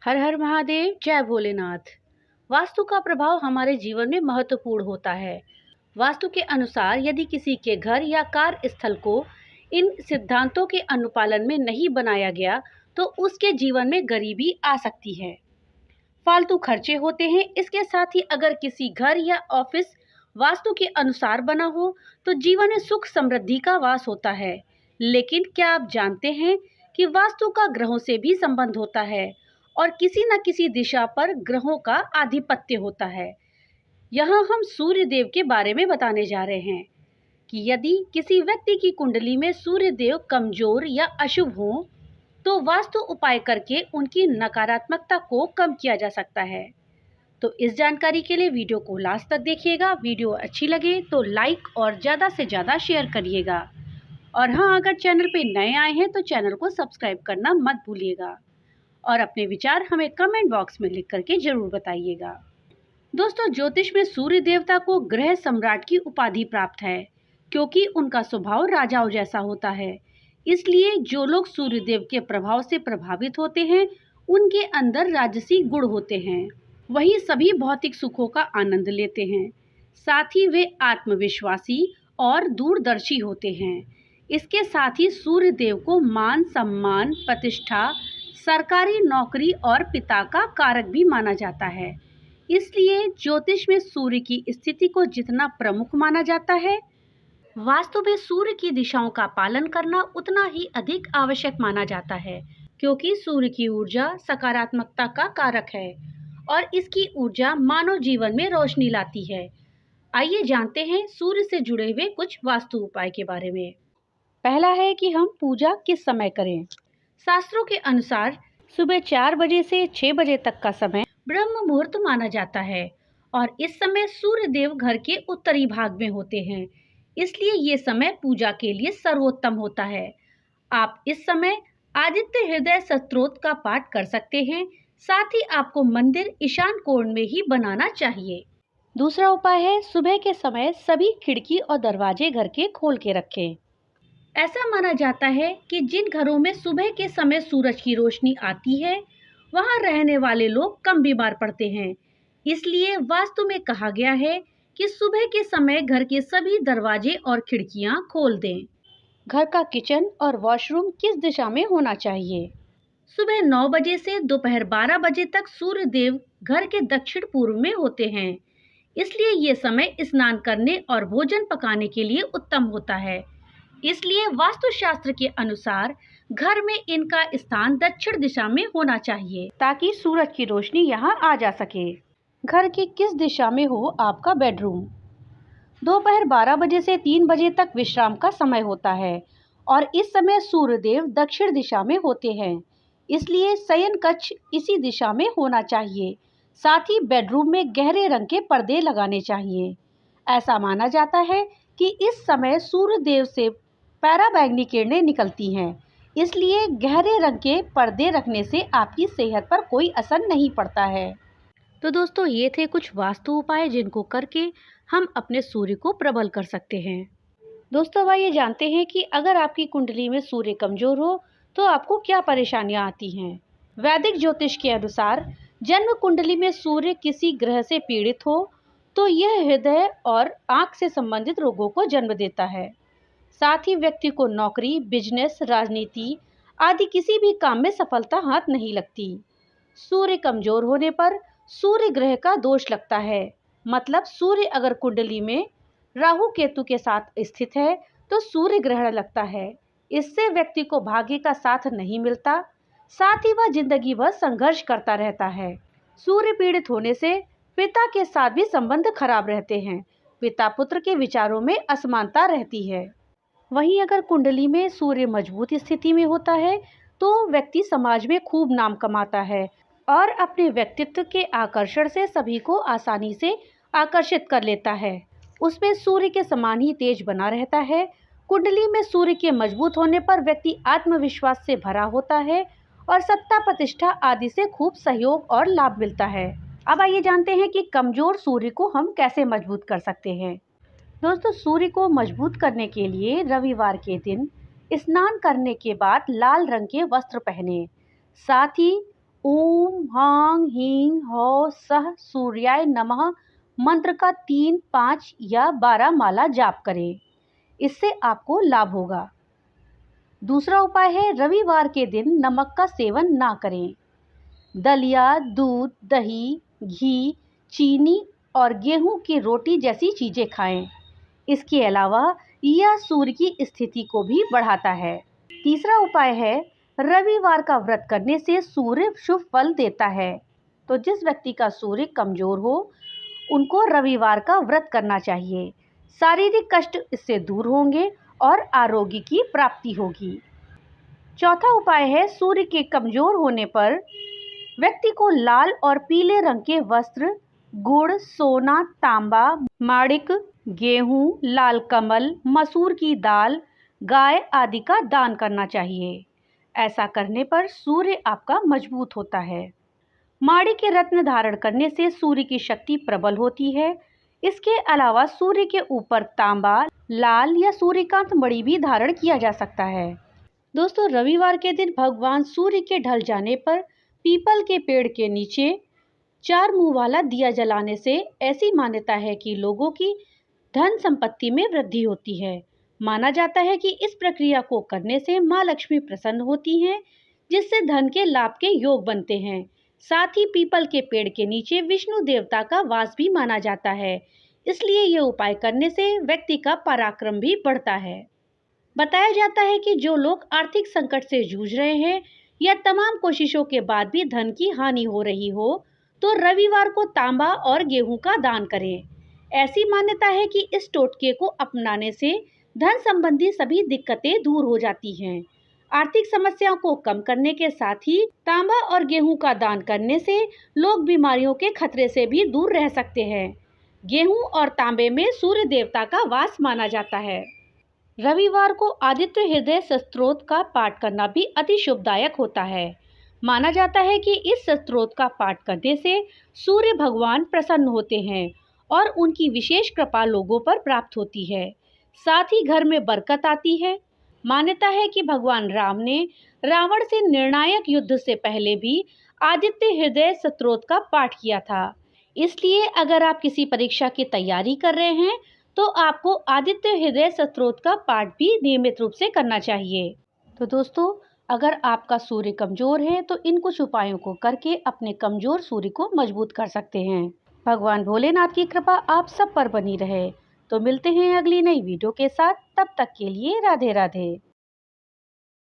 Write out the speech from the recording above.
हर हर महादेव, जय भोलेनाथ। वास्तु का प्रभाव हमारे जीवन में महत्वपूर्ण होता है। वास्तु के अनुसार यदि किसी के घर या कार्यस्थल को इन सिद्धांतों के अनुपालन में नहीं बनाया गया तो उसके जीवन में गरीबी आ सकती है, फालतू खर्चे होते हैं। इसके साथ ही अगर किसी घर या ऑफिस वास्तु के अनुसार बना हो तो जीवन में सुख समृद्धि का वास होता है। लेकिन क्या आप जानते हैं कि वास्तु का ग्रहों से भी संबंध होता है और किसी न किसी दिशा पर ग्रहों का आधिपत्य होता है। यहाँ हम सूर्य देव के बारे में बताने जा रहे हैं कि यदि किसी व्यक्ति की कुंडली में सूर्य देव कमजोर या अशुभ हो तो वास्तु उपाय करके उनकी नकारात्मकता को कम किया जा सकता है। तो इस जानकारी के लिए वीडियो को लास्ट तक देखिएगा। वीडियो अच्छी लगे तो लाइक और ज़्यादा से ज़्यादा शेयर करिएगा। और हाँ, अगर चैनल पे नए आए हैं तो चैनल को सब्सक्राइब करना मत भूलिएगा और अपने विचार हमें कमेंट बॉक्स में लिख करके जरूर बताइएगा। दोस्तों, ज्योतिष में सूर्य देवता को ग्रह सम्राट की उपाधि प्राप्त है क्योंकि उनका स्वभाव राजाओं जैसा होता है। इसलिए जो लोग सूर्य देव के प्रभाव से प्रभावित होते हैं उनके अंदर राजसी गुण होते हैं। वही सभी भौतिक सुखों का आनंद लेते हैं। साथ ही वे आत्मविश्वासी और दूरदर्शी होते हैं। इसके साथ ही सूर्य देव को मान सम्मान, प्रतिष्ठा, सरकारी नौकरी और पिता का कारक भी माना जाता है। इसलिए ज्योतिष में सूर्य की स्थिति को जितना प्रमुख माना जाता है, वास्तु में सूर्य की दिशाओं का पालन करना उतना ही अधिक आवश्यक माना जाता है, क्योंकि सूर्य की ऊर्जा सकारात्मकता का कारक है और इसकी ऊर्जा मानव जीवन में रोशनी लाती है। आइए जानते हैं सूर्य से जुड़े हुए कुछ वास्तु उपाय के बारे में। पहला है कि हम पूजा किस समय करें। शास्त्रों के अनुसार सुबह 4 बजे से 6 बजे तक का समय ब्रह्म मुहूर्त माना जाता है और इस समय सूर्य देव घर के उत्तरी भाग में होते हैं। इसलिए ये समय पूजा के लिए सर्वोत्तम होता है। आप इस समय आदित्य हृदय स्तोत्र का पाठ कर सकते हैं। साथ ही आपको मंदिर ईशान कोण में ही बनाना चाहिए। दूसरा उपाय है, सुबह के समय सभी खिड़की और दरवाजे घर के खोल के रखें। ऐसा माना जाता है कि जिन घरों में सुबह के समय सूरज की रोशनी आती है वहां रहने वाले लोग कम बीमार पड़ते हैं। इसलिए वास्तु में कहा गया है कि सुबह के समय घर के सभी दरवाजे और खिड़कियां खोल दें। घर का किचन और वॉशरूम किस दिशा में होना चाहिए। सुबह 9 बजे से दोपहर 12 बजे तक सूर्य देव घर के दक्षिण पूर्व में होते हैं। इसलिए ये समय स्नान करने और भोजन पकाने के लिए उत्तम होता है। इसलिए वास्तुशास्त्र के अनुसार घर में इनका स्थान दक्षिण दिशा में होना चाहिए ताकि सूरज की रोशनी यहाँ आ जा सके। घर की किस दिशा में हो आपका बेडरूम। दोपहर 12 बजे से 3 बजे तक विश्राम का समय होता है और इस समय सूर्य देव दक्षिण दिशा में होते हैं। इसलिए शयन कक्ष इसी दिशा में होना चाहिए। साथ ही बेडरूम में गहरे रंग के पर्दे लगाने चाहिए। ऐसा माना जाता है कि इस समय सूर्य देव से पराबैंगनी किरणें निकलती हैं। इसलिए गहरे रंग के पर्दे रखने से आपकी सेहत पर कोई असर नहीं पड़ता है। तो दोस्तों, ये थे कुछ वास्तु उपाय जिनको करके हम अपने सूर्य को प्रबल कर सकते हैं। दोस्तों, अब ये जानते हैं कि अगर आपकी कुंडली में सूर्य कमजोर हो तो आपको क्या परेशानियां आती हैं। वैदिक ज्योतिष के अनुसार जन्म कुंडली में सूर्य किसी ग्रह से पीड़ित हो तो यह हृदय और आंख से संबंधित रोगों को जन्म देता है। साथ ही व्यक्ति को नौकरी, बिजनेस, राजनीति आदि किसी भी काम में सफलता हाथ नहीं लगती। सूर्य कमजोर होने पर सूर्य ग्रह का दोष लगता है। मतलब सूर्य अगर कुंडली में राहु केतु के साथ स्थित है तो सूर्य ग्रहण लगता है। इससे व्यक्ति को भाग्य का साथ नहीं मिलता। साथ ही वह जिंदगी भर संघर्ष करता रहता है। सूर्य पीड़ित होने से पिता के साथ भी संबंध खराब रहते हैं। पिता पुत्र के विचारों में असमानता रहती है। वहीं अगर कुंडली में सूर्य मजबूत स्थिति में होता है तो व्यक्ति समाज में खूब नाम कमाता है और अपने व्यक्तित्व के आकर्षण से सभी को आसानी से आकर्षित कर लेता है। उसमें सूर्य के समान ही तेज बना रहता है। कुंडली में सूर्य के मजबूत होने पर व्यक्ति आत्मविश्वास से भरा होता है और सत्ता, प्रतिष्ठा आदि से खूब सहयोग और लाभ मिलता है। अब आइए जानते हैं कि कमजोर सूर्य को हम कैसे मजबूत कर सकते हैं। दोस्तों, सूर्य को मजबूत करने के लिए रविवार के दिन स्नान करने के बाद लाल रंग के वस्त्र पहने। साथ ही ओम हांग हींग हौ सह सूर्याय नमः मंत्र का 3, 5 या 12 माला जाप करें। इससे आपको लाभ होगा। दूसरा उपाय है रविवार के दिन नमक का सेवन ना करें। दलिया, दूध, दही, घी, चीनी और गेहूं की रोटी जैसी चीजें खाएं। इसके अलावा यह सूर्य की स्थिति को भी बढ़ाता है। तीसरा उपाय है रविवार का व्रत करने से सूर्य शुभ फल देता है। तो जिस व्यक्ति का सूर्य कमजोर हो उनको रविवार का व्रत करना चाहिए। शारीरिक कष्ट इससे दूर होंगे और आरोग्य की प्राप्ति होगी। चौथा उपाय है सूर्य के कमजोर होने पर व्यक्ति को लाल और पीले रंग के वस्त्र, गुड़, सोना, तांबा, माणिक, गेहूं, लाल कमल, मसूर की दाल, गाय आदि का दान करना चाहिए। ऐसा करने पर सूर्य आपका मजबूत होता है। माणिक के रत्न धारण करने से सूर्य की शक्ति प्रबल होती है। इसके अलावा सूर्य के ऊपर तांबा, लाल या सूर्यकांत मणि भी धारण किया जा सकता है। दोस्तों, रविवार के दिन भगवान सूर्य के ढल जाने पर पीपल के पेड़ के नीचे 4 मुंह वाला दिया जलाने से ऐसी मान्यता है कि लोगों की धन संपत्ति में वृद्धि होती है। माना जाता है कि इस प्रक्रिया को करने से माँ लक्ष्मी प्रसन्न होती हैं, जिससे धन के लाभ के योग बनते हैं। साथ ही पीपल के पेड़ के नीचे विष्णु देवता का वास भी माना जाता है। इसलिए ये उपाय करने से व्यक्ति का पराक्रम भी बढ़ता है। बताया जाता है कि जो लोग आर्थिक संकट से जूझ रहे हैं या तमाम कोशिशों के बाद भी धन की हानि हो रही हो, तो रविवार को तांबा और गेहूं का दान करें। ऐसी मान्यता है कि इस टोटके को अपनाने से धन संबंधी सभी दिक्कतें दूर हो जाती हैं। आर्थिक समस्याओं को कम करने के साथ ही तांबा और गेहूं का दान करने से लोग बीमारियों के खतरे से भी दूर रह सकते हैं। गेहूं और तांबे में सूर्य देवता का वास माना जाता है। रविवार को आदित्य हृदय स्तोत्र का पाठ करना भी अति शुभदायक होता है। माना जाता है कि इस स्तोत्र का पाठ करने से सूर्य भगवान प्रसन्न होते हैं और उनकी विशेष कृपा लोगों पर प्राप्त होती है। साथ ही घर में बरकत आती है। मान्यता है कि भगवान राम ने रावण से निर्णायक युद्ध से पहले भी आदित्य हृदय स्तोत्र का पाठ किया था। इसलिए अगर आप किसी परीक्षा की तैयारी कर रहे हैं तो आपको आदित्य हृदय स्तोत्र का पाठ भी नियमित रूप से करना चाहिए। तो दोस्तों, अगर आपका सूर्य कमजोर है तो इन कुछ उपायों को करके अपने कमजोर सूर्य को मजबूत कर सकते हैं। भगवान भोलेनाथ की कृपा आप सब पर बनी रहे। तो मिलते हैं अगली नई वीडियो के साथ। तब तक के लिए राधे राधे।